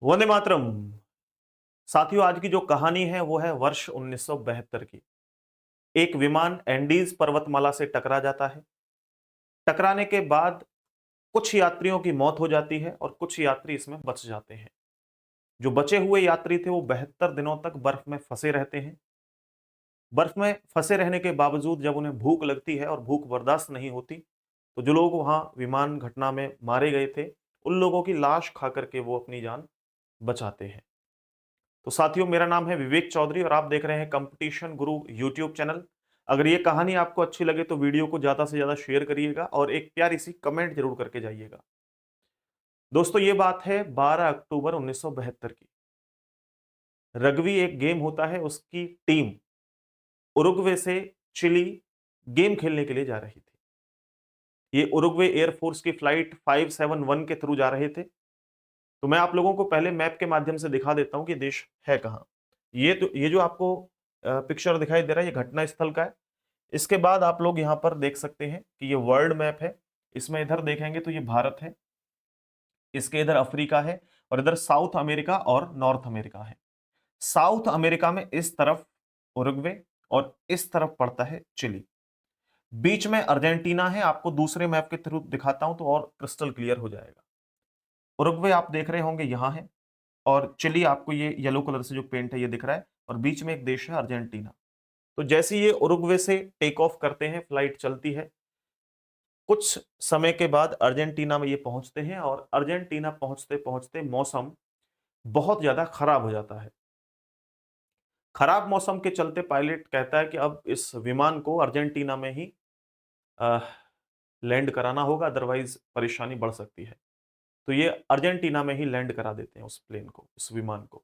वंदे मातरम। साथियों, आज की जो कहानी है वो है वर्ष 1972 की। एक विमान एंडीज पर्वतमाला से टकरा जाता है। टकराने के बाद कुछ यात्रियों की मौत हो जाती है और कुछ यात्री इसमें बच जाते हैं। जो बचे हुए यात्री थे वो 72 दिनों तक बर्फ में फंसे रहते हैं। बर्फ में फंसे रहने के बावजूद जब उन्हें भूख लगती है और भूख बर्दाश्त नहीं होती, तो जो लोग वहां विमान घटना में मारे गए थे, उन लोगों की लाश खा करके वो अपनी जान बचाते हैं। तो साथियों, मेरा नाम है विवेक चौधरी और आप देख रहे हैं कंपटीशन गुरु यूट्यूब चैनल। अगर ये कहानी आपको अच्छी लगे तो वीडियो को ज्यादा से ज्यादा शेयर करिएगा और एक प्यारी सी कमेंट जरूर करके जाइएगा। दोस्तों, ये बात है 12 अक्टूबर 1972 की। रग्बी एक गेम होता है, उसकी टीम उरुग्वे से चिली गेम खेलने के लिए जा रही थी। ये उरुग्वे एयरफोर्स की फ्लाइट 571 के थ्रू जा रहे थे। तो मैं आप लोगों को पहले मैप के माध्यम से दिखा देता हूं कि देश है कहां। ये जो आपको पिक्चर दिखाई दे रहा है, ये घटना स्थल का है। इसके बाद आप लोग यहां पर देख सकते हैं कि ये वर्ल्ड मैप है। इसमें इधर देखेंगे तो ये भारत है, इसके इधर अफ्रीका है और इधर साउथ अमेरिका और नॉर्थ अमेरिका है। साउथ अमेरिका में इस तरफ उरुग्वे और इस तरफ पड़ता है चिली। बीच में अर्जेंटीना है। आपको दूसरे मैप के थ्रू दिखाता हूं तो और क्रिस्टल क्लियर हो जाएगा। उरुग्वे आप देख रहे होंगे यहां है और चिली आपको ये येलो कलर से जो पेंट है ये दिख रहा है और बीच में एक देश है अर्जेंटीना। तो जैसे ये उरुग्वे से टेक ऑफ करते हैं, फ्लाइट चलती है, कुछ समय के बाद अर्जेंटीना में ये पहुंचते हैं और अर्जेंटीना पहुंचते पहुंचते मौसम बहुत ज्यादा खराब हो जाता है। खराब मौसम के चलते पायलट कहता है कि अब इस विमान को अर्जेंटीना में ही लैंड कराना होगा, अदरवाइज परेशानी बढ़ सकती है। तो ये अर्जेंटीना में ही लैंड करा देते हैं उस प्लेन को, उस विमान को।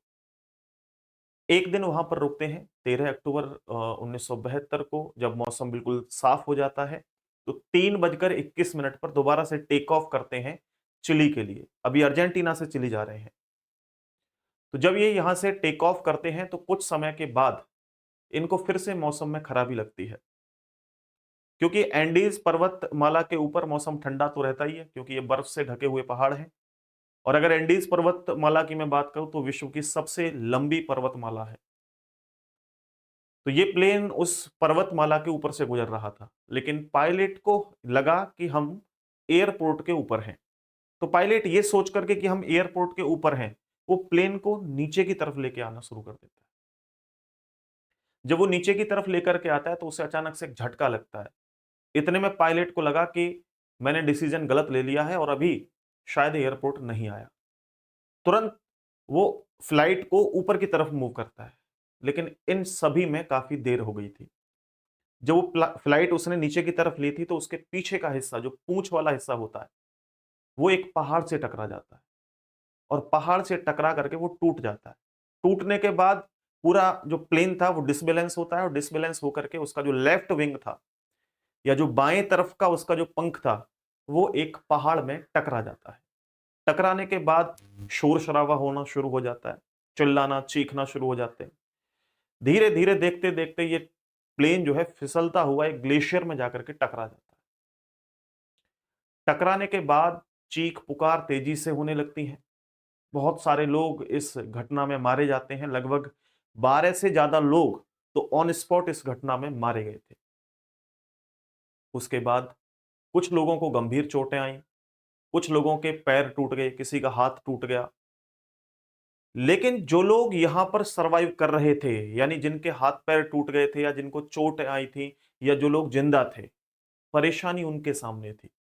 एक दिन वहां पर रुकते हैं 13 अक्टूबर 1972 को। जब मौसम बिल्कुल साफ हो जाता है तो 3:21 पर दोबारा से टेक ऑफ करते हैं चिली के लिए। अभी अर्जेंटीना से चिली जा रहे हैं। तो जब ये यहां से टेक ऑफ करते हैं तो कुछ समय के बाद इनको फिर से मौसम में खराबी लगती है, क्योंकि एंडीज पर्वतमाला के ऊपर मौसम ठंडा तो रहता ही है क्योंकि ये बर्फ से ढके हुए पहाड़ हैं। और अगर एंडीज पर्वतमाला की मैं बात करूं तो विश्व की सबसे लंबी पर्वतमाला है। तो ये प्लेन उस पर्वतमाला के ऊपर से गुजर रहा था, लेकिन पायलट को लगा कि हम एयरपोर्ट के ऊपर हैं। तो पायलट ये सोच करके कि हम एयरपोर्ट के ऊपर हैं, वो प्लेन को नीचे की तरफ लेके आना शुरू कर देता है। जब वो नीचे की तरफ लेकर के आता है तो उसे अचानक से एक झटका लगता है। इतने में पायलट को लगा कि मैंने डिसीजन गलत ले लिया है और अभी शायद एयरपोर्ट नहीं आया। तुरंत वो फ्लाइट को ऊपर की तरफ मूव करता है, लेकिन इन सभी में काफी देर हो गई थी। जब वो फ्लाइट उसने नीचे की तरफ ली थी तो उसके पीछे का हिस्सा, जो पूंछ वाला हिस्सा होता है, वो एक पहाड़ से टकरा जाता है और पहाड़ से टकरा करके वो टूट जाता है। टूटने के बाद पूरा जो प्लेन था वो डिसबैलेंस होता है और डिसबैलेंस होकर के उसका जो लेफ्ट विंग था या जो बाएं तरफ का उसका जो पंख था, वो एक पहाड़ में टकरा जाता है। टकराने के बाद शोर शराबा होना शुरू हो जाता है, चिल्लाना चीखना शुरू हो जाते हैं। धीरे धीरे देखते देखते ये प्लेन जो है फिसलता हुआ एक ग्लेशियर में जाकर के टकरा जाता है। टकराने के बाद चीख पुकार तेजी से होने लगती है। बहुत सारे लोग इस घटना में मारे जाते हैं। लगभग 12 से ज्यादा लोग तो ऑन स्पॉट इस घटना में मारे गए थे। उसके बाद कुछ लोगों को गंभीर चोटें आई, कुछ लोगों के पैर टूट गए, किसी का हाथ टूट गया। लेकिन जो लोग यहां पर सरवाइव कर रहे थे, यानी जिनके हाथ पैर टूट गए थे या जिनको चोट आई थी या जो लोग जिंदा थे, परेशानी उनके सामने थी।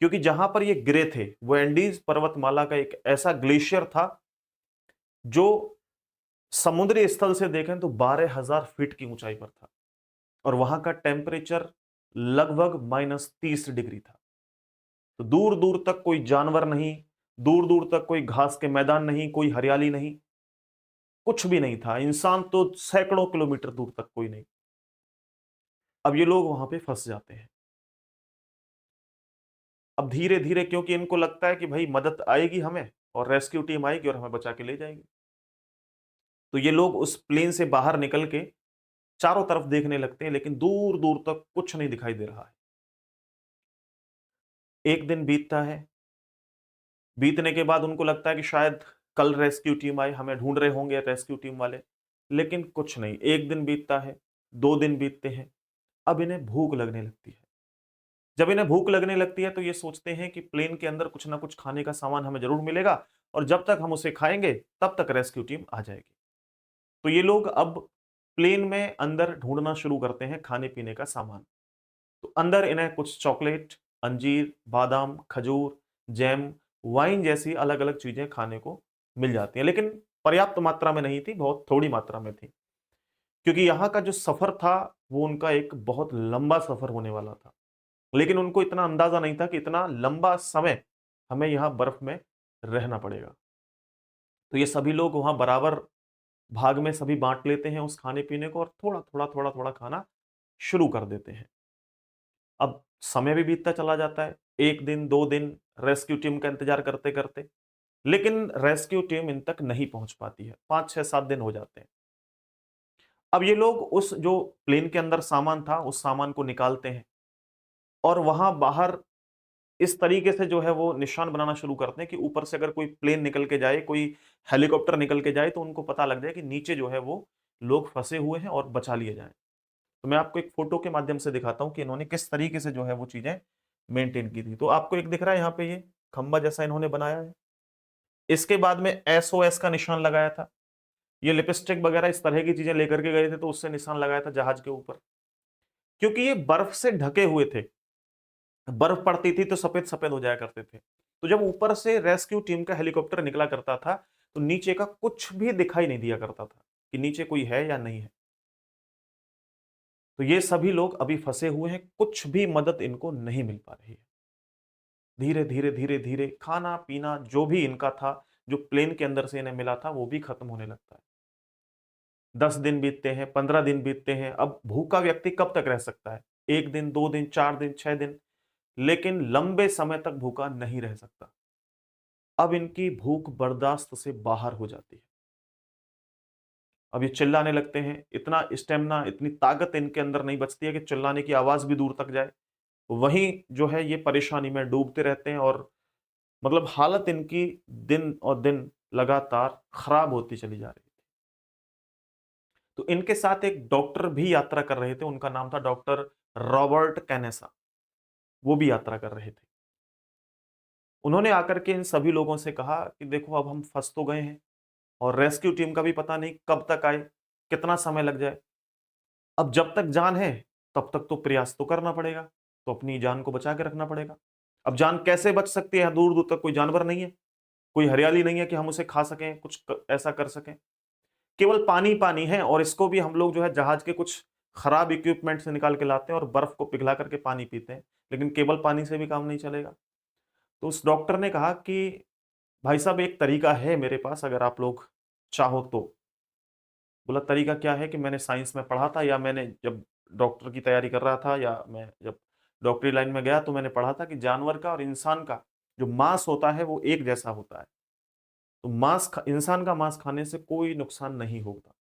क्योंकि जहां पर ये गिरे थे वो एंडीज पर्वतमाला का एक ऐसा ग्लेशियर था जो समुद्री स्थल से देखें तो 12,000 फीट की ऊंचाई पर था और वहां का टेम्परेचर लगभग -30 डिग्री था। तो दूर दूर तक कोई जानवर नहीं, दूर दूर तक कोई घास के मैदान नहीं, कोई हरियाली नहीं, कुछ भी नहीं था। इंसान तो सैकड़ों किलोमीटर दूर तक कोई नहीं। अब ये लोग वहां पे फंस जाते हैं। अब धीरे धीरे, क्योंकि इनको लगता है कि भाई मदद आएगी हमें और रेस्क्यू टीम आएगी और हमें बचा के ले जाएगी, तो ये लोग उस प्लेन से बाहर निकल के चारों तरफ देखने लगते हैं, लेकिन दूर दूर तक कुछ नहीं दिखाई दे रहा है। एक दिन बीतता है। बीतने के बाद उनको लगता है कि शायद कल रेस्क्यू टीम आए, हमें ढूंढ रहे होंगे रेस्क्यू टीम वाले, लेकिन कुछ नहीं। एक दिन बीतता है, 2 दिन बीतते हैं, अब इन्हें भूख लगने लगती है। जब इन्हें भूख लगने लगती है तो ये सोचते हैं कि प्लेन के अंदर कुछ ना कुछ खाने का सामान हमें जरूर मिलेगा, और जब तक हम उसे खाएंगे तब तक रेस्क्यू टीम आ जाएगी। तो ये लोग अब प्लेन में अंदर ढूंढना शुरू करते हैं खाने पीने का सामान। तो अंदर इन्हें कुछ चॉकलेट, अंजीर, बादाम, खजूर, जैम, वाइन जैसी अलग अलग चीजें खाने को मिल जाती हैं, लेकिन पर्याप्त मात्रा में नहीं थी, बहुत थोड़ी मात्रा में थी, क्योंकि यहाँ का जो सफर था वो उनका एक बहुत लंबा सफर होने वाला था। लेकिन उनको इतना अंदाजा नहीं था कि इतना लंबा समय हमें यहाँ बर्फ में रहना पड़ेगा। तो ये सभी लोग वहां बराबर भाग में सभी बांट लेते हैं उस खाने पीने को, और थोड़ा थोड़ा थोड़ा थोड़ा खाना शुरू कर देते हैं। अब समय भी बीतता चला जाता है, 1 दिन 2 दिन रेस्क्यू टीम का इंतजार करते करते, लेकिन रेस्क्यू टीम इन तक नहीं पहुंच पाती है। 5 6 7 दिन हो जाते हैं। अब ये लोग उस जो प्लेन के अंदर सामान था उस सामान को निकालते हैं, और वहां बाहर इस तरीके से जो है वो निशान बनाना शुरू करते हैं कि ऊपर से अगर कोई प्लेन निकल के जाए, कोई हेलीकॉप्टर निकल के जाए, तो उनको पता लग जाए कि नीचे जो है वो लोग फंसे हुए हैं और बचा लिए जाएं। तो मैं आपको एक फोटो के माध्यम से दिखाता हूं कि इन्होंने किस तरीके से जो है वो चीजें मेंटेन की थी। तो आपको एक दिख रहा है यहाँ पे, ये खंबा जैसा इन्होंने बनाया है। इसके बाद में SOS का निशान लगाया था। ये लिपस्टिक वगैरह इस तरह की चीजें लेकर के गए थे, तो उससे निशान लगाया था जहाज के ऊपर, क्योंकि ये बर्फ से ढके हुए थे। बर्फ पड़ती थी तो सफेद सफेद हो जाया करते थे। तो जब ऊपर से रेस्क्यू टीम का हेलीकॉप्टर निकला करता था तो नीचे का कुछ भी दिखाई नहीं दिया करता था कि नीचे कोई है या नहीं है। तो ये सभी लोग अभी फंसे हुए हैं, कुछ भी मदद इनको नहीं मिल पा रही है। धीरे धीरे धीरे धीरे खाना पीना जो भी इनका था, जो प्लेन के अंदर से इन्हें मिला था, वो भी खत्म होने लगता है। 10 दिन बीतते हैं, 15 दिन बीतते हैं। अब भूखा व्यक्ति कब तक रह सकता है? 1 दिन 2 दिन 4 दिन 6 दिन, लेकिन लंबे समय तक भूखा नहीं रह सकता। अब इनकी भूख बर्दाश्त से बाहर हो जाती है। अब ये चिल्लाने लगते हैं, इतना स्टेमिना, इतनी ताकत इनके अंदर नहीं बचती है कि चिल्लाने की आवाज भी दूर तक जाए। वहीं जो है ये परेशानी में डूबते रहते हैं, और मतलब हालत इनकी दिन और दिन लगातार खराब होती चली जा रही थी। तो इनके साथ एक डॉक्टर भी यात्रा कर रहे थे, उनका नाम था डॉक्टर रॉबर्ट कैनेसा। वो भी यात्रा कर रहे थे। उन्होंने आकर के इन सभी लोगों से कहा कि देखो, अब हम फंस तो गए हैं, और रेस्क्यू टीम का भी पता नहीं कब तक आए, कितना समय लग जाए। अब जब तक जान है तब तक तो प्रयास तो करना पड़ेगा, तो अपनी जान को बचा के रखना पड़ेगा। अब जान कैसे बच सकती है? दूर दूर तक कोई जानवर नहीं है, कोई हरियाली नहीं है कि हम उसे खा सकें, कुछ ऐसा कर सकें। केवल पानी पानी है, और इसको भी हम लोग जो है जहाज के कुछ खराब इक्विपमेंट से निकाल के लाते हैं और बर्फ को पिघला करके पानी पीते हैं, लेकिन केवल पानी से भी काम नहीं चलेगा। तो उस डॉक्टर ने कहा कि भाई साहब, एक तरीका है मेरे पास, अगर आप लोग चाहो तो। बोला, तरीका क्या है? कि मैंने साइंस में पढ़ा था, या मैंने जब डॉक्टर की तैयारी कर रहा था, या मैं जब डॉक्टरी लाइन में गया तो मैंने पढ़ा था कि जानवर का और इंसान का जो मांस होता है वो एक जैसा होता है। तो इंसान का मांस खाने से कोई नुकसान नहीं होता।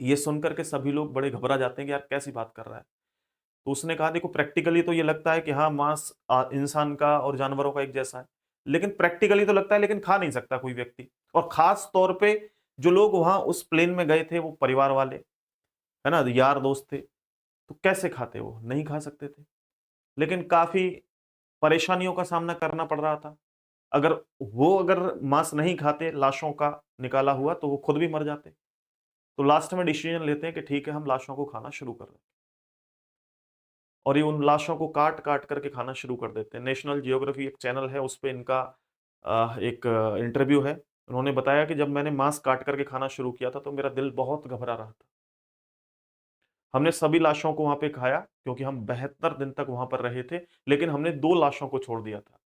ये सुनकर के सभी लोग बड़े घबरा जाते हैं कि यार कैसी बात कर रहा है। तो उसने कहा, देखो, प्रैक्टिकली तो ये लगता है कि हाँ, मांस इंसान का और जानवरों का एक जैसा है, लेकिन प्रैक्टिकली तो लगता है, लेकिन खा नहीं सकता कोई व्यक्ति। और खास तौर पे जो लोग वहां उस प्लेन में गए थे वो परिवार वाले, है ना, यार दोस्त थे, तो कैसे खाते? वो नहीं खा सकते थे। लेकिन काफी परेशानियों का सामना करना पड़ रहा था। अगर मांस नहीं खाते लाशों का निकाला हुआ, तो वो खुद भी मर जाते। तो लास्ट में डिसीजन लेते हैं कि ठीक है, हम लाशों को खाना शुरू कर दें, और ये उन लाशों को काट काट करके खाना शुरू कर देते हैं। नेशनल जियोग्राफी एक चैनल है, उस पे इनका एक इंटरव्यू है। उन्होंने बताया कि जब मैंने मांस काट करके खाना शुरू किया था तो मेरा दिल बहुत घबरा रहा था। हमने सभी लाशों को वहां पे खाया, क्योंकि हम 72 दिन तक वहां पर रहे थे, लेकिन हमने 2 लाशों को छोड़ दिया था।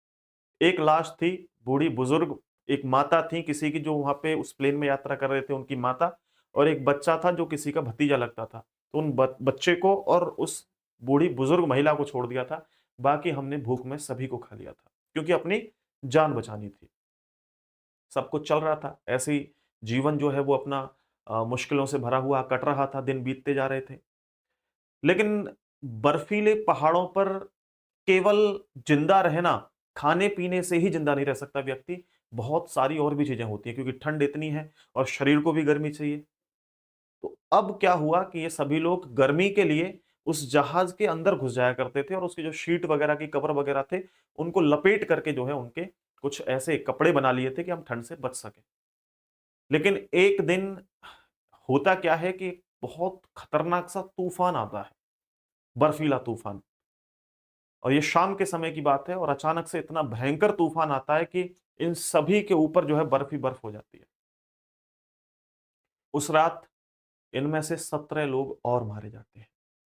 एक लाश थी बूढ़ी बुजुर्ग, एक माता थी किसी की जो वहां पे उस प्लेन में यात्रा कर रहे थे, उनकी माता, और एक बच्चा था जो किसी का भतीजा लगता था। तो उन बच्चे को और उस बूढ़ी बुजुर्ग महिला को छोड़ दिया था। बाकी हमने भूख में सभी को खा लिया था, क्योंकि अपनी जान बचानी थी। सब कुछ चल रहा था ऐसे ही, जीवन जो है वो अपना मुश्किलों से भरा हुआ कट रहा था, दिन बीतते जा रहे थे। लेकिन बर्फीले पहाड़ों पर केवल जिंदा रहना खाने पीने से ही जिंदा नहीं रह सकता व्यक्ति, बहुत सारी और भी चीजें होती हैं क्योंकि ठंड इतनी है और शरीर को भी गर्मी चाहिए। तो अब क्या हुआ कि ये सभी लोग गर्मी के लिए उस जहाज के अंदर घुस जाया करते थे और उसकी जो शीट वगैरह की कवर वगैरह थे, उनको लपेट करके जो है उनके कुछ ऐसे कपड़े बना लिए थे कि हम ठंड से बच सके। लेकिन एक दिन होता क्या है कि बहुत खतरनाक सा तूफान आता है, बर्फीला तूफान। और ये शाम के समय की बात है और अचानक से इतना भयंकर तूफान आता है कि इन सभी के ऊपर जो है बर्फ ही बर्फ हो जाती है। उस रात इनमें से 17 लोग और मारे जाते हैं।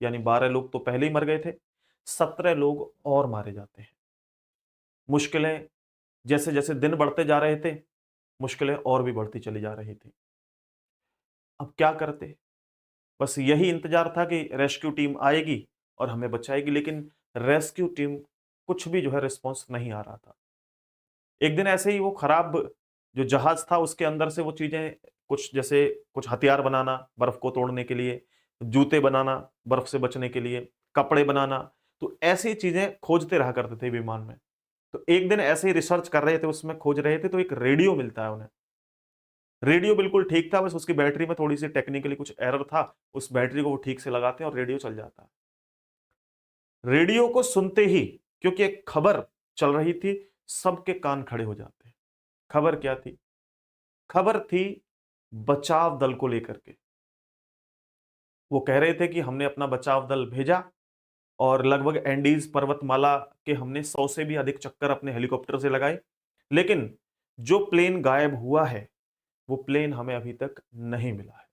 यानी 12 लोग तो पहले ही मर गए थे, 17 लोग और मारे जाते हैं। मुश्किलें जैसे जैसे दिन बढ़ते जा रहे थे, मुश्किलें और भी बढ़ती चली जा रही थी। अब क्या करते? बस यही इंतजार था कि रेस्क्यू टीम आएगी और हमें बचाएगी, लेकिन रेस्क्यू टीम कुछ भी जो है रिस्पॉन्स नहीं आ रहा था। एक दिन ऐसे ही वो खराब जो जहाज था उसके अंदर से वो चीजें, कुछ जैसे कुछ हथियार बनाना बर्फ को तोड़ने के लिए, जूते बनाना बर्फ से बचने के लिए, कपड़े बनाना, तो ऐसी चीजें खोजते रहा करते थे विमान में। तो एक दिन ऐसे ही रिसर्च कर रहे थे, उसमें खोज रहे थे, तो एक रेडियो मिलता है उन्हें। रेडियो बिल्कुल ठीक था, बस उसकी बैटरी में थोड़ी सी टेक्निकली कुछ एरर था, उस बैटरी को वो ठीक से लगाते हैं और रेडियो चल जाता है। रेडियो को सुनते ही, क्योंकि एक खबर चल रही थी, सबके कान खड़े हो जाते हैं। खबर क्या थी? खबर थी बचाव दल को लेकर के। वो कह रहे थे कि हमने अपना बचाव दल भेजा और लगभग एंडीज पर्वतमाला के हमने 100 से भी अधिक चक्कर अपने हेलीकॉप्टर से लगाए, लेकिन जो प्लेन गायब हुआ है, वो प्लेन हमें अभी तक नहीं मिला है।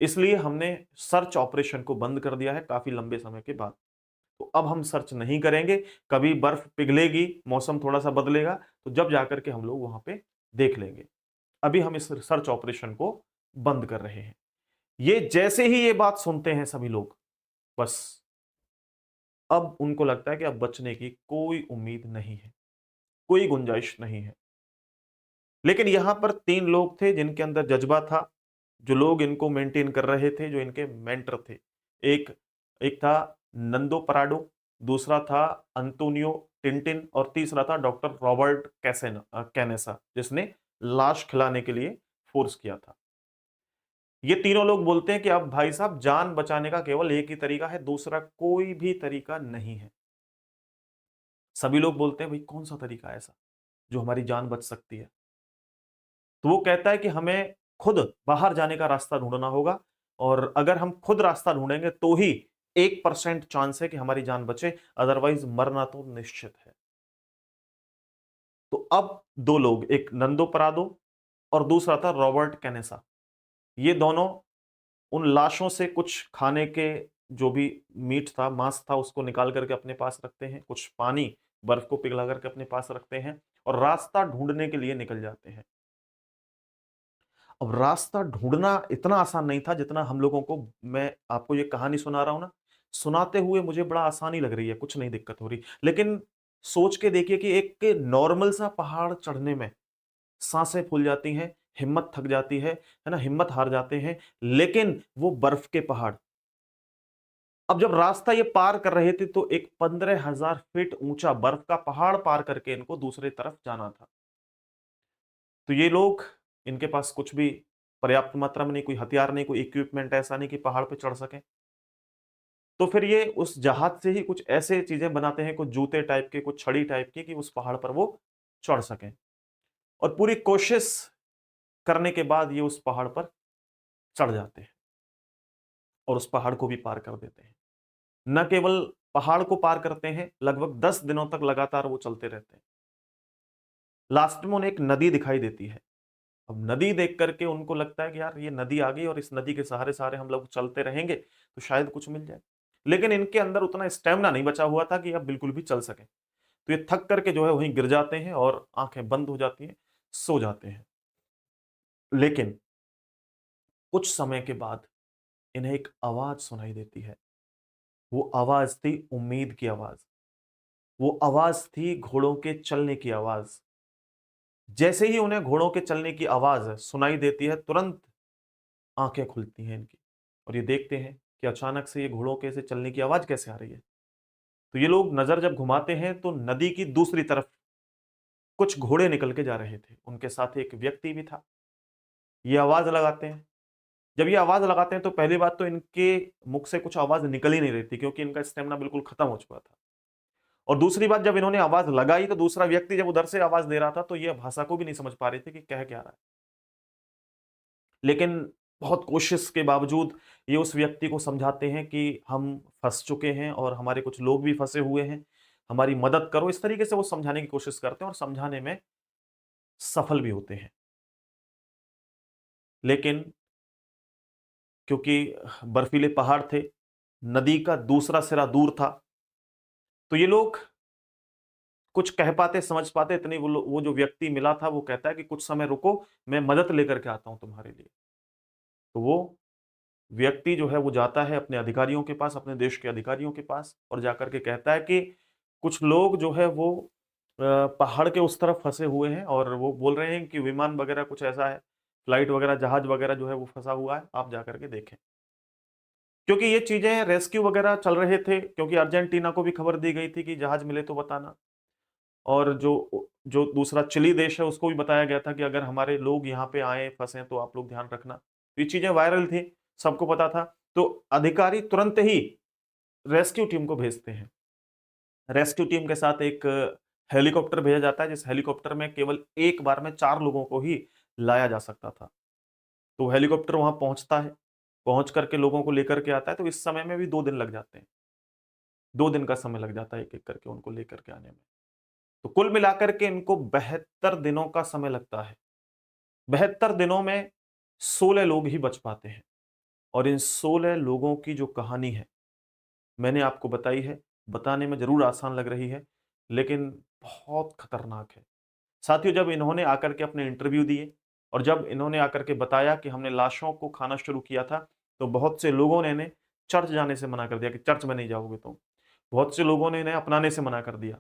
इसलिए हमने सर्च ऑपरेशन को बंद कर दिया है काफी लंबे समय के बाद। तो अब हम सर्च नहीं करेंगे, कभी बर्फ पिघलेगी, मौसम थोड़ा सा बदलेगा, तो जब जाकर के हम लोग वहां पे देख लेंगे। अभी हम इस सर्च ऑपरेशन को बंद कर रहे हैं। ये जैसे ही ये बात सुनते हैं सभी लोग, बस अब उनको लगता है कि अब बचने की कोई उम्मीद नहीं है, कोई गुंजाइश नहीं है। लेकिन यहां पर 3 लोग थे जिनके अंदर जज्बा था, जो लोग इनको मेंटेन कर रहे थे, जो इनके मेंटर थे। एक एक था नंदो पराडो, दूसरा था अंतोनियो टिंटिन और तीसरा था डॉक्टर रॉबर्ट कैनेसा, जिसने लाश खिलाने के लिए फोर्स किया था। ये तीनों लोग बोलते हैं कि अब भाई साहब जान बचाने का केवल एक ही तरीका है, दूसरा कोई भी तरीका नहीं है। सभी लोग बोलते हैं भाई कौन सा तरीका है ऐसा जो हमारी जान बच सकती है? तो वो कहता है कि हमें खुद बाहर जाने का रास्ता ढूंढना होगा और अगर हम खुद रास्ता ढूंढेंगे तो ही 1% चांस है कि हमारी जान बचे, अदरवाइज मरना तो निश्चित है। तो अब 2 लोग, एक नंदो परादो और दूसरा था रॉबर्ट कैनेसा, ये दोनों उन लाशों से कुछ खाने के जो भी मीट था, मांस था, उसको निकाल करके अपने पास रखते हैं, कुछ पानी बर्फ को पिघला करके अपने पास रखते हैं और रास्ता ढूंढने के लिए निकल जाते हैं। अब रास्ता ढूंढना इतना आसान नहीं था जितना हम लोगों को, मैं आपको ये कहानी सुना रहा हूं ना, सुनाते हुए मुझे बड़ा आसानी लग रही है, कुछ नहीं दिक्कत हो रही, लेकिन सोच के देखिए कि एक नॉर्मल सा पहाड़ चढ़ने में सांसें फूल जाती हैं, हिम्मत थक जाती है ना, हिम्मत हार जाते हैं, लेकिन वो बर्फ के पहाड़। अब जब रास्ता ये पार कर रहे थे तो एक 15,000 फीट ऊंचा बर्फ का पहाड़ पार करके इनको दूसरी तरफ जाना था। तो ये लोग, इनके पास कुछ भी पर्याप्त मात्रा में नहीं, कोई हथियार नहीं, कोई इक्विपमेंट ऐसा नहीं कि पहाड़ पे चढ़ सकें। तो फिर ये उस जहाज से ही कुछ ऐसे चीजें बनाते हैं, कुछ जूते टाइप के, कुछ छड़ी टाइप की, कि उस पहाड़ पर वो चढ़ सकें। और पूरी कोशिश करने के बाद ये उस पहाड़ पर चढ़ जाते हैं और उस पहाड़ को भी पार कर देते हैं। न केवल पहाड़ को पार करते हैं, लगभग 10 दिनों तक लगातार वो चलते रहते हैं। लास्ट में उन्हें एक नदी दिखाई देती है। अब नदी देख करके उनको लगता है कि यार ये नदी आ गई और इस नदी के सहारे सहारे हम लोग चलते रहेंगे तो शायद कुछ मिल जाए। लेकिन इनके अंदर उतना स्टेमिना नहीं बचा हुआ था कि अब बिल्कुल भी चल सके। तो ये थक करके जो है वहीं गिर जाते हैं और आंखें बंद हो जाती हैं, सो जाते हैं। लेकिन कुछ समय के बाद इन्हें एक आवाज सुनाई देती है। वो आवाज थी उम्मीद की आवाज। वो आवाज थी घोड़ों के चलने की आवाज। जैसे ही उन्हें घोड़ों के चलने की आवाज सुनाई देती है, तुरंत आंखें खुलती हैं इनकी और ये देखते हैं कि अचानक से ये घोड़ों के से चलने की आवाज कैसे आ रही है। तो ये लोग नजर जब घुमाते हैं तो नदी की दूसरी तरफ कुछ घोड़े निकल के जा रहे थे, उनके साथ एक व्यक्ति भी था। ये आवाज लगाते हैं। जब ये आवाज लगाते हैं तो पहली बात तो इनके मुख से कुछ आवाज निकल ही नहीं रही थी, क्योंकि इनका स्टेमिना बिल्कुल खत्म हो चुका था। और दूसरी बात, जब इन्होंने आवाज लगाई तो दूसरा व्यक्ति जब उधर से आवाज दे रहा था तो ये भाषा को भी नहीं समझ पा रहे थे कि कह क्या रहा है। लेकिन बहुत कोशिश के बावजूद ये उस व्यक्ति को समझाते हैं कि हम फंस चुके हैं और हमारे कुछ लोग भी फंसे हुए हैं, हमारी मदद करो। इस तरीके से वो समझाने की कोशिश करते हैं और समझाने में सफल भी होते हैं। लेकिन क्योंकि बर्फीले पहाड़ थे, नदी का दूसरा सिरा दूर था, तो ये लोग कुछ कह पाते, समझ पाते इतनी। वो जो व्यक्ति मिला था वो कहता है कि कुछ समय रुको, मैं मदद लेकर के आता हूं तुम्हारे लिए। तो वो व्यक्ति जो है वो जाता है अपने अधिकारियों के पास, अपने देश के अधिकारियों के पास, और जाकर के कहता है कि कुछ लोग जो है वो पहाड़ के उस तरफ फंसे हुए हैं और वो बोल रहे हैं कि विमान वगैरह कुछ ऐसा है, फ्लाइट वगैरह, जहाज वगैरह जो है वो फंसा हुआ है, आप जाकर के देखें। क्योंकि ये चीजें रेस्क्यू वगैरह चल रहे थे, क्योंकि अर्जेंटीना को भी खबर दी गई थी कि जहाज मिले तो बताना। और जो जो दूसरा चिली देश है उसको भी बताया गया था कि अगर हमारे लोग यहाँ पे आए फंसे तो आप लोग ध्यान रखना। ये चीजें वायरल थी, सबको पता था। तो अधिकारी तुरंत ही रेस्क्यू टीम को भेजते हैं। रेस्क्यू टीम के साथ एक हेलीकॉप्टर भेजा जाता है, जिस हेलीकॉप्टर में केवल एक बार में 4 लोगों को ही लाया जा सकता था। तो हेलीकॉप्टर वहां पहुंचता है, पहुंच करके लोगों को लेकर के आता है। तो इस समय में भी 2 दिन लग जाते हैं, 2 दिन का समय लग जाता है एक एक करके उनको लेकर के आने में। तो कुल मिलाकर के इनको 72 दिनों का समय लगता है। 72 दिनों में 16 लोग ही बच पाते हैं। और इन 16 लोगों की जो कहानी है मैंने आपको बताई है, बताने में जरूर आसान लग रही है, लेकिन बहुत खतरनाक है। साथियों, जब इन्होंने आकर के अपने इंटरव्यू दिए और जब इन्होंने आकर के बताया कि हमने लाशों को खाना शुरू किया था, तो बहुत से लोगों ने इन्हें चर्च जाने से मना कर दिया कि चर्च में नहीं जाओगे तुम। बहुत से लोगों ने इन्हें अपनाने से मना कर दिया।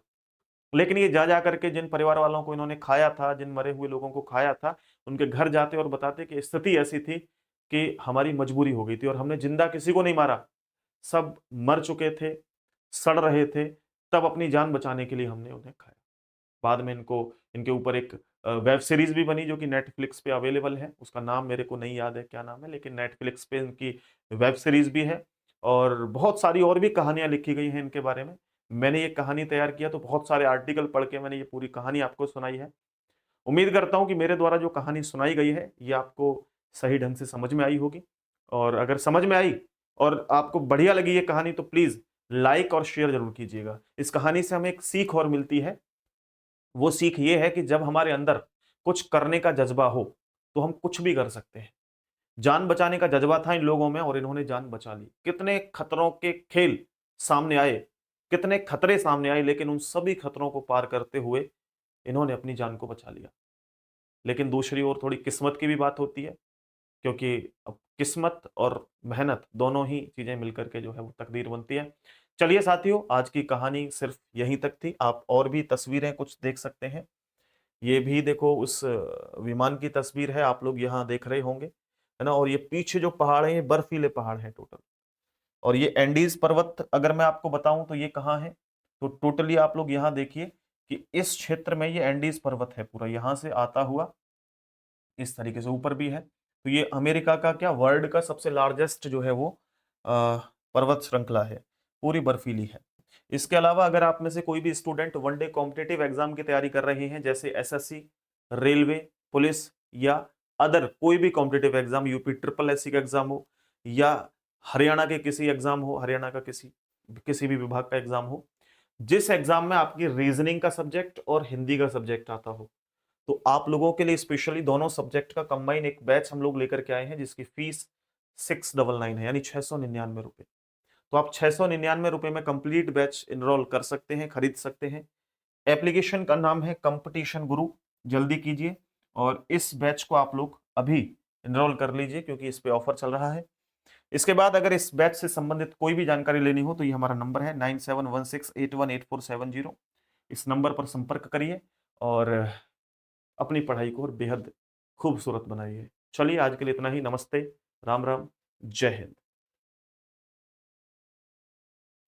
लेकिन ये जा करके जिन परिवार वालों को इन्होंने खाया था, जिन मरे हुए लोगों को खाया था, उनके घर जाते और बताते कि स्थिति ऐसी थी कि हमारी मजबूरी हो गई थी और हमने जिंदा किसी को नहीं मारा। सब मर चुके थे, सड़ रहे थे, तब अपनी जान बचाने के लिए हमने उन्हें खाया। बाद में इनको इनके ऊपर एक वेब सीरीज भी बनी जो कि नेटफ्लिक्स पे अवेलेबल है। उसका नाम मेरे को नहीं याद है क्या नाम है, लेकिन नेटफ्लिक्स पे इनकी वेब सीरीज भी है। और बहुत सारी और भी कहानियां लिखी गई हैं इनके बारे में। मैंने ये कहानी तैयार किया तो बहुत सारे आर्टिकल पढ़ के मैंने ये पूरी कहानी आपको सुनाई है। उम्मीद करता हूँ कि मेरे द्वारा जो कहानी सुनाई गई है ये आपको सही ढंग से समझ में आई होगी। और अगर समझ में आई और आपको बढ़िया लगी ये कहानी तो प्लीज लाइक और शेयर जरूर कीजिएगा। इस कहानी से हमें एक सीख और मिलती है। वो सीख ये है कि जब हमारे अंदर कुछ करने का जज्बा हो तो हम कुछ भी कर सकते हैं। जान बचाने का जज्बा था इन लोगों में और इन्होंने जान बचा ली। कितने खतरों के खेल सामने आए, कितने खतरे सामने आए, लेकिन उन सभी खतरों को पार करते हुए इन्होंने अपनी जान को बचा लिया। लेकिन दूसरी ओर थोड़ी किस्मत की भी बात होती है, क्योंकि अब किस्मत और मेहनत दोनों ही चीजें मिलकर के जो है वो तकदीर बनती है। चलिए साथियों, आज की कहानी सिर्फ यहीं तक थी। आप और भी तस्वीरें कुछ देख सकते हैं। ये भी देखो, उस विमान की तस्वीर है, आप लोग यहाँ देख रहे होंगे, है ना। और ये पीछे जो पहाड़ है ये बर्फीले पहाड़ हैं टोटल। और ये एंडीज पर्वत अगर मैं आपको बताऊं तो ये कहाँ है, तो टोटली आप लोग यहाँ देखिए कि इस क्षेत्र में ये एंडीज पर्वत है पूरा, यहाँ से आता हुआ इस तरीके से ऊपर भी है। तो ये अमेरिका का क्या, वर्ल्ड का सबसे लार्जेस्ट जो है वो पर्वत श्रृंखला है, पूरी बर्फीली है। इसके अलावा अगर आप में से कोई भी स्टूडेंट वनडे कॉम्पिटिटिव एग्जाम की तैयारी कर रहे हैं, जैसे एसएससी, रेलवे, पुलिस या अदर कोई भी competitive exam, UP triple SC का एग्जाम हो या हरियाणा के किसी एग्जाम हो, हरियाणा का किसी किसी भी विभाग का एग्जाम हो, जिस एग्जाम में आपकी रीजनिंग का सब्जेक्ट और हिंदी का सब्जेक्ट आता हो, तो आप लोगों के लिए स्पेशली दोनों सब्जेक्ट का कंबाइन एक बैच हम लोग लेकर के आए हैं, जिसकी फीस 699 है, यानी 699 रुपए। तो आप 699 रुपए में कंप्लीट बैच इनरोल कर सकते हैं, खरीद सकते हैं। एप्लीकेशन का नाम है कंपटीशन गुरु, जल्दी कीजिए और इस बैच को आप लोग अभी इनरोल कर लीजिए, क्योंकि इस पे ऑफर चल रहा है। इसके बाद अगर इस बैच से संबंधित कोई भी जानकारी लेनी हो तो ये हमारा नंबर है 9716818470। इस नंबर पर संपर्क करिए और अपनी पढ़ाई को और बेहद खूबसूरत बनाइए। चलिए आज के लिए इतना ही। नमस्ते, राम राम, जय हिंद।